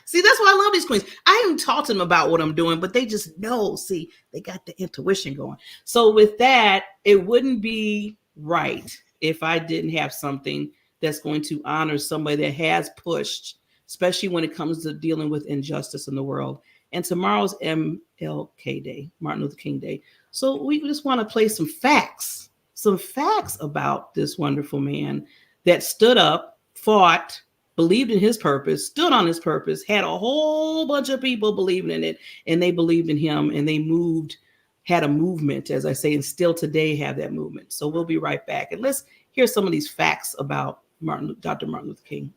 [SPEAKER 1] See, that's why I love these queens. I haven't taught them about what I'm doing, but they just know. See, they got the intuition going. So with that, it wouldn't be right if I didn't have something that's going to honor somebody that has pushed, especially when it comes to dealing with injustice in the world. And tomorrow's MLK Day, Martin Luther King Day. So we just want to play some facts about this wonderful man that stood up, fought, believed in his purpose, stood on his purpose, had a whole bunch of people believing in it, and they believed in him, and they had a movement, as I say, and still today have that movement. So we'll be right back. And let's hear some of these facts about Dr. Martin Luther King.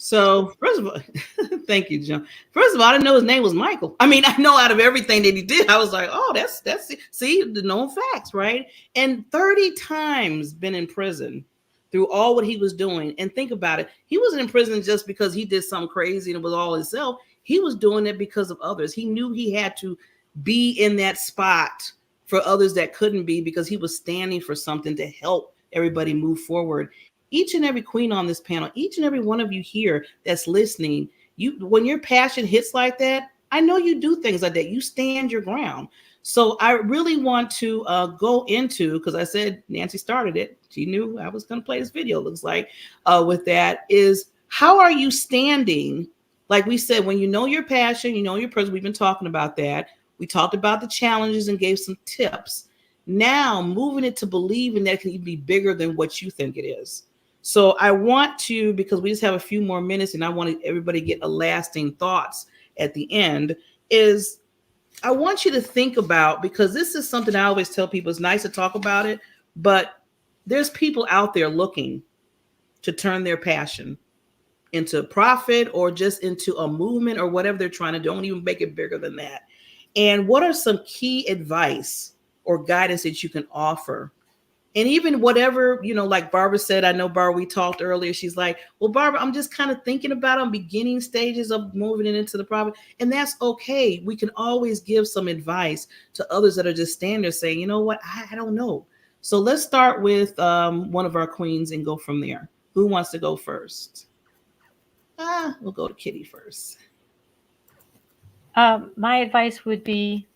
[SPEAKER 1] So first of all, thank you, John. First of all, I didn't know his name was Michael. I mean, I know out of everything that he did, I was like, oh, that's see the known facts, right? And 30 times been in prison through all what he was doing. And think about it. He wasn't in prison just because he did something crazy and it was all himself. He was doing it because of others. He knew he had to be in that spot for others that couldn't be, because he was standing for something to help everybody move forward. Each and every queen on this panel, each and every one of you here that's listening, when your passion hits like that, I know you do things like that. You stand your ground. So I really want to go into, because I said Nancy started it. She knew I was going to play this video, looks like, with that, is how are you standing? Like we said, when you know your passion, you know your purpose. We've been talking about that. We talked about the challenges and gave some tips. Now moving it to believing that it can even be bigger than what you think it is. So I want to, because we just have a few more minutes and I want everybody to get a lasting thoughts at the end, is I want you to think about, because this is something I always tell people, it's nice to talk about it, but there's people out there looking to turn their passion into profit or just into a movement or whatever they're trying to do. Don't even make it bigger than that. And what are some key advice or guidance that you can offer? And even whatever, like Barbara said, I know Barbara, we talked earlier. She's like, well, Barbara, I'm just kind of thinking about on beginning stages of moving it into the profit. And that's okay. We can always give some advice to others that are just standing there saying, you know what, I don't know. So let's start with one of our queens and go from there. Who wants to go first? We'll go to Kitty first.
[SPEAKER 2] My advice would be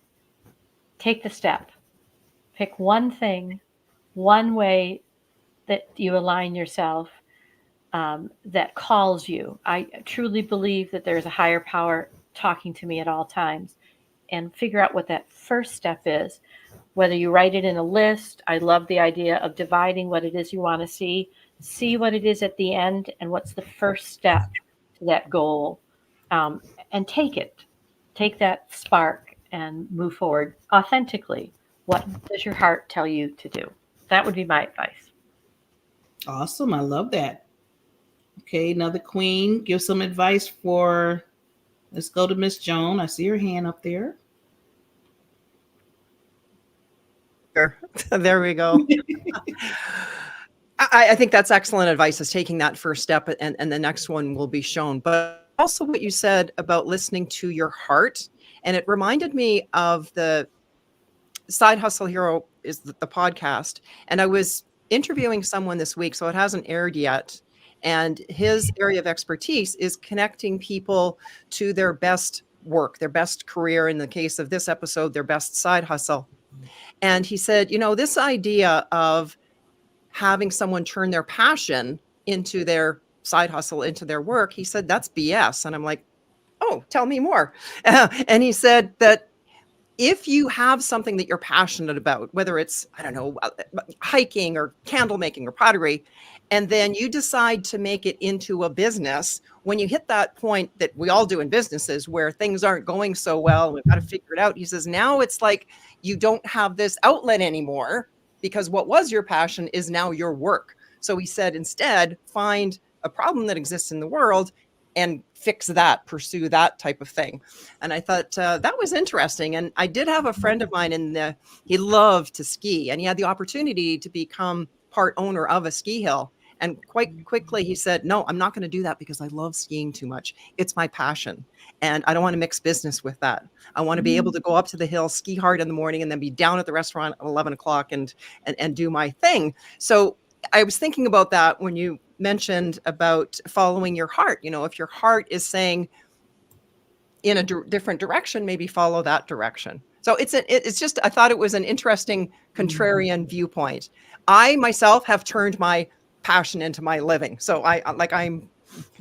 [SPEAKER 2] take the step. Pick one thing, one way that you align yourself that calls you. I truly believe that there's a higher power talking to me at all times, and figure out what that first step is. Whether you write it in a list, I love the idea of dividing what it is you want to see what it is at the end, and what's the first step to that goal, and take that spark and move forward authentically. What does your heart tell you to do? That would be my advice.
[SPEAKER 1] Awesome. I love that. Okay, another queen. Give some advice for, let's go to Miss Joan. I see her hand up there.
[SPEAKER 3] There we go. I think that's excellent advice, is taking that first step, and the next one will be shown. But also what you said about listening to your heart. And it reminded me of the Side Hustle Hero is the podcast. And I was interviewing someone this week, so it hasn't aired yet. And his area of expertise is connecting people to their best work, their best career. In the case of this episode, their best side hustle. And he said, this idea of having someone turn their passion into their side hustle, into their work, he said, that's BS. And I'm like, oh, tell me more. And he said that if you have something that you're passionate about, whether it's, I don't know, hiking or candle making or pottery, and then you decide to make it into a business, when you hit that point that we all do in businesses where things aren't going so well, we've got to figure it out. He says, now it's like you don't have this outlet anymore, because what was your passion is now your work. So he said, instead, find a problem that exists in the world and fix that, pursue that type of thing. And I thought that was interesting. And I did have a friend of mine he loved to ski, and he had the opportunity to become part owner of a ski hill. And quite quickly he said, no, I'm not going to do that because I love skiing too much. It's my passion. And I don't want to mix business with that. I want to be able to go up to the hill, ski hard in the morning, and then be down at the restaurant at 11 o'clock and do my thing. So I was thinking about that when you mentioned about following your heart. If your heart is saying in a different direction, maybe follow that direction. So it's just, I thought it was an interesting contrarian viewpoint. I myself have turned my passion into my living. So I'm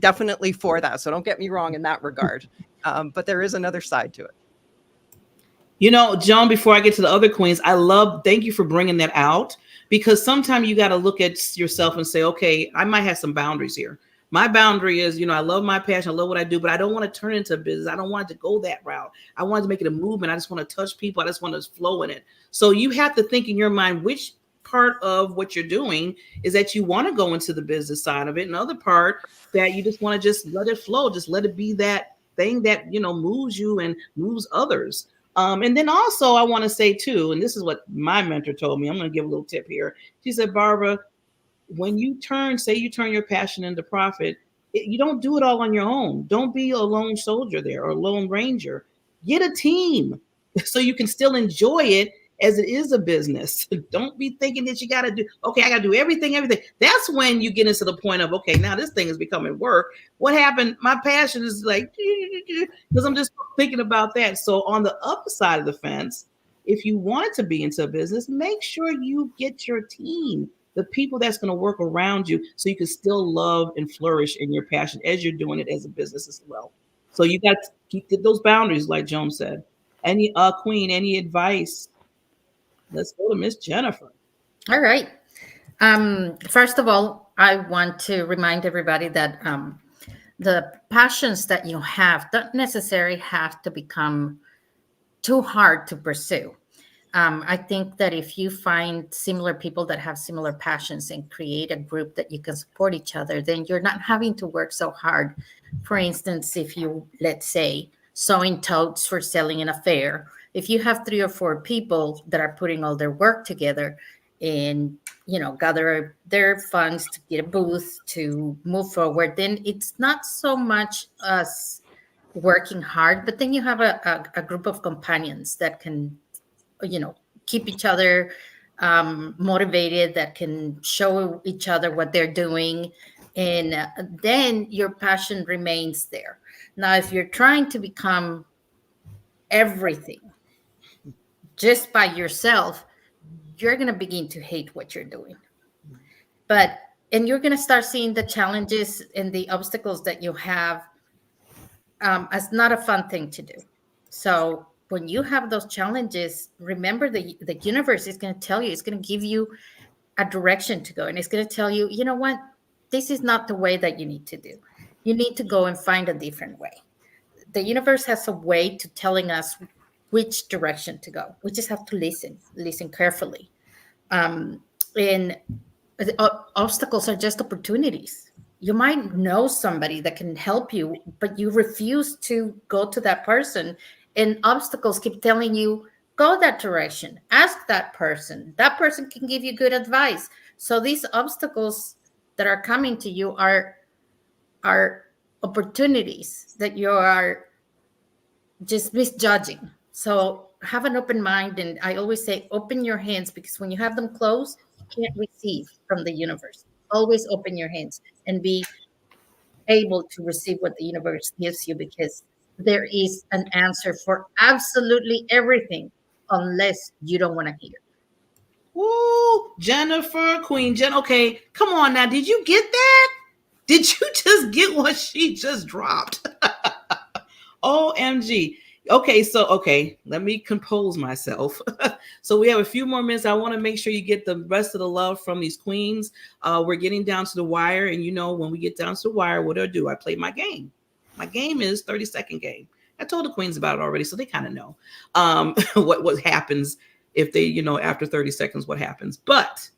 [SPEAKER 3] definitely for that. So don't get me wrong in that regard. But there is another side to it.
[SPEAKER 1] Joan, before I get to the other queens, thank you for bringing that out, because sometimes you got to look at yourself and say, okay, I might have some boundaries here. My boundary is, I love my passion. I love what I do, but I don't want to turn it into a business. I don't want it to go that route. I want to make it a movement. I just want to touch people. I just want to flow in it. So you have to think in your mind, which part of what you're doing is that you want to go into the business side of it. And other part that you just want to just let it flow. Just let it be that thing that, moves you and moves others. And then also I want to say too, and this is what my mentor told me, I'm going to give a little tip here. She said, Barbara, when you turn your passion into profit, you don't do it all on your own. Don't be a lone soldier there or a lone ranger. Get a team so you can still enjoy it as it is a business. Don't be thinking that you got to do, okay, I got to do everything. That's when you get into the point of, okay, now this thing is becoming work. What happened? My passion is like, because I'm just thinking about that. So on the other side of the fence, if you want to be into a business, make sure you get your team, the people that's going to work around you, so you can still love and flourish in your passion as you're doing it as a business as well. So you got to get those boundaries, like Joan said. Any queen, any advice? Let's go to Miss Jennifer.
[SPEAKER 6] All right. First of all, I want to remind everybody that the passions that you have don't necessarily have to become too hard to pursue. I think that if you find similar people that have similar passions and create a group that you can support each other, then you're not having to work so hard. For instance, if you, let's say, sewing totes for selling in a fair, if you have 3 or 4 people that are putting all their work together, and gather their funds to get a booth to move forward, then it's not so much us working hard, but then you have a group of companions that can keep each other motivated, that can show each other what they're doing, and then your passion remains there. Now, if you're trying to become everything just by yourself, you're going to begin to hate what you're doing. And you're going to start seeing the challenges and the obstacles that you have as not a fun thing to do. So when you have those challenges, remember the universe is going to tell you, it's going to give you a direction to go. And it's going to tell you, you know what, this is not the way that you need to do. You need to go and find a different way. The universe has a way to telling us which direction to go. We just have to listen carefully. And obstacles are just opportunities. You might know somebody that can help you, but you refuse to go to that person. And obstacles keep telling you, go that direction. Ask that person. That person can give you good advice. So these obstacles that are coming to you are opportunities that you are just misjudging. So have an open mind. And I always say, open your hands, because when you have them closed, you can't receive from the universe. Always open your hands and be able to receive what the universe gives you, because there is an answer for absolutely everything, unless you don't want to hear.
[SPEAKER 1] Woo, Jennifer, Queen Jen. Okay, come on now. Did you get that? Did you just get what she just dropped? OMG. Okay, let me compose myself. So we have a few more minutes. I want to make sure you get the rest of the love from these queens. We're getting down to the wire. And when we get down to the wire, what do? I play my game. My game is 30-second game. I told the queens about it already, so they kind of know what happens if they, after 30 seconds, what happens. But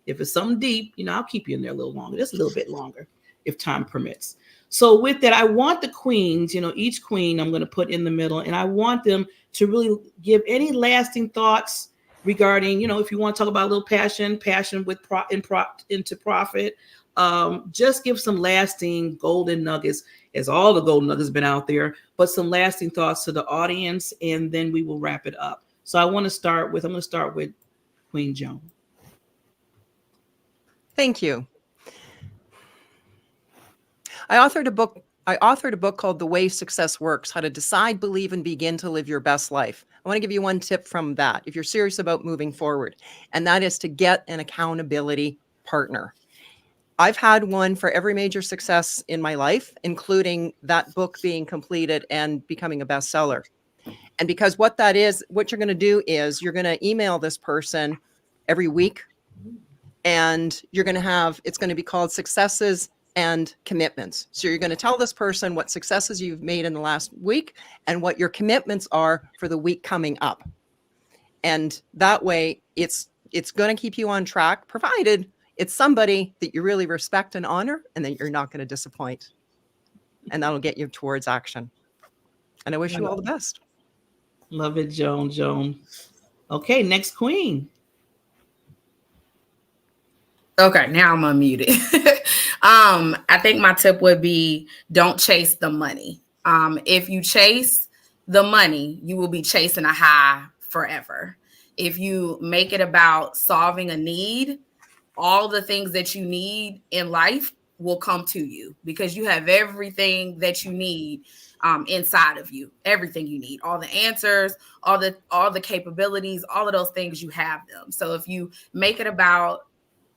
[SPEAKER 1] if it's something deep, I'll keep you in there a little longer, just a little bit longer if time permits. So with that, I want the queens, each queen I'm going to put in the middle, and I want them to really give any lasting thoughts regarding, if you want to talk about a little passion with into profit, just give some lasting golden nuggets, as all the golden nuggets have been out there, but some lasting thoughts to the audience, and then we will wrap it up. So I'm going to start with Queen Joan.
[SPEAKER 3] Thank you. I authored a book called The Way Success Works: How to Decide, Believe, and Begin to Live Your Best Life. I want to give you one tip from that if you're serious about moving forward, and that is to get an accountability partner. I've had one for every major success in my life, including that book being completed and becoming a bestseller. And because what you're going to do is you're going to email this person every week, and it's going to be called Successes and Commitments. So you're going to tell this person what successes you've made in the last week and what your commitments are for the week coming up. And that way it's going to keep you on track, provided it's somebody that you really respect and honor and that you're not going to disappoint. And that'll get you towards action. And I wish you all the best.
[SPEAKER 1] Love it, Joan. Okay, next queen.
[SPEAKER 7] Okay, now I'm unmuted. I think my tip would be, don't chase the money. If you chase the money, you will be chasing a high forever. If you make it about solving a need, all the things that you need in life will come to you, because you have everything that you need inside of you. Everything you need, all the answers, all the capabilities, all of those things, you have them. So if you make it about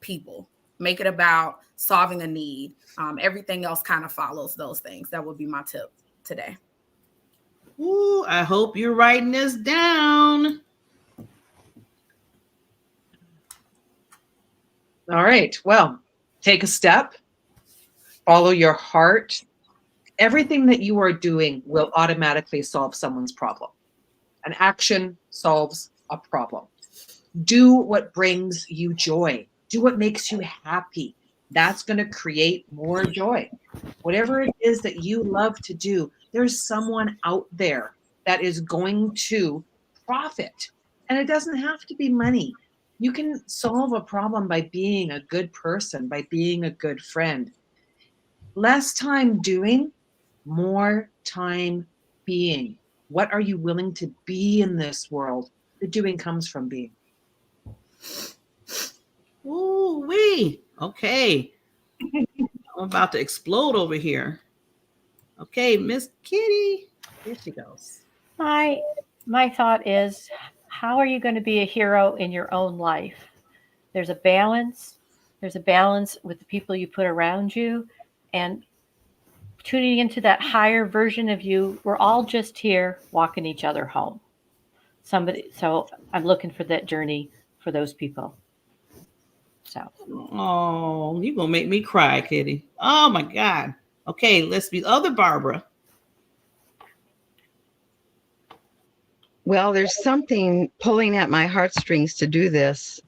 [SPEAKER 7] people, make it about solving a need, everything else kind of follows those things. That would be my tip today.
[SPEAKER 1] Ooh, I hope you're writing this down.
[SPEAKER 4] All right. Well, take a step, follow your heart. Everything that you are doing will automatically solve someone's problem. An action solves a problem. Do what brings you joy. Do what makes you happy. That's going to create more joy. Whatever it is that you love to do, there's someone out there that is going to profit. And it doesn't have to be money. You can solve a problem by being a good person, by being a good friend. Less time doing, more time being. What are you willing to be in this world? The doing comes from being.
[SPEAKER 1] Ooh wee. Okay. I'm about to explode over here. Okay, Miss Kitty. Here she goes.
[SPEAKER 2] My thought is, how are you going to be a hero in your own life? There's a balance. There's a balance with the people you put around you, and tuning into that higher version of you. We're all just here walking each other home. So I'm looking for that journey for those people. So.
[SPEAKER 1] Oh, you're gonna make me cry, Kitty. Oh my God. Okay, let's be other Barbara.
[SPEAKER 5] Well, there's something pulling at my heartstrings to do this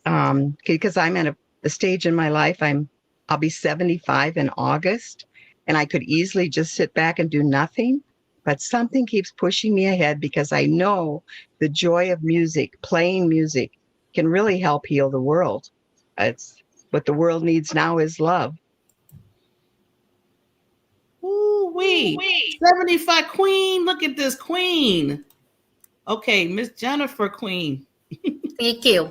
[SPEAKER 5] because I'm at a stage in my life. I'll be 75 in August, and I could easily just sit back and do nothing. But something keeps pushing me ahead because I know the joy of music, playing music, can really help heal the world. It's what the world needs now is love.
[SPEAKER 1] Ooh wee. 75 queen. Look at this queen. Okay, Miss Jennifer Queen.
[SPEAKER 6] Thank you.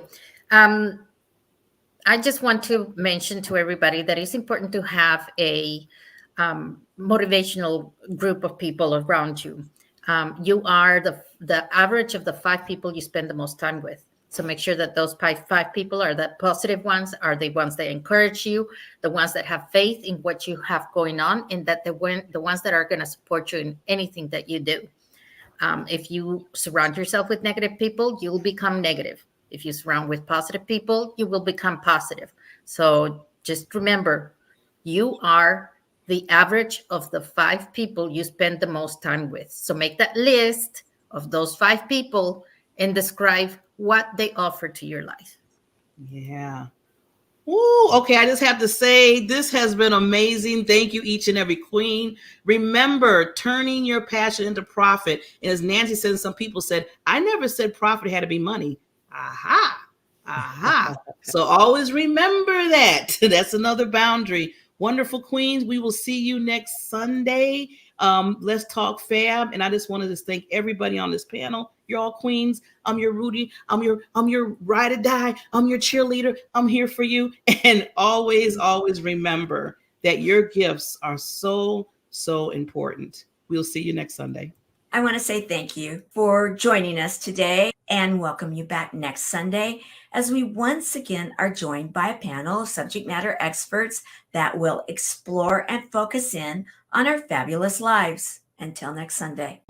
[SPEAKER 6] I just want to mention to everybody that it's important to have a motivational group of people around you. You are the average of the 5 people you spend the most time with. So make sure that those five people are the positive ones, are the ones that encourage you, the ones that have faith in what you have going on, and that the ones that are going to support you in anything that you do. If you surround yourself with negative people, you'll become negative. If you surround with positive people, you will become positive. So just remember, you are the average of the 5 people you spend the most time with. So make that list of those 5 people and describe what they offer to your life.
[SPEAKER 1] Yeah. Ooh, okay. I just have to say, this has been amazing. Thank you, each and every queen. Remember, turning your passion into profit. And as Nancy said, some people said, I never said profit had to be money. Aha. Aha. So always remember that. That's another boundary. Wonderful queens. We will see you next Sunday. Let's talk fab. And I just wanted to thank everybody on this panel. You're all queens. I'm your Rudy. I'm your ride or die. I'm your cheerleader. I'm here for you. And always, always remember that your gifts are so, so important. We'll see you next Sunday.
[SPEAKER 8] I want to say thank you for joining us today and welcome you back next Sunday as we once again are joined by a panel of subject matter experts that will explore and focus in on our fabulous lives. Until next Sunday.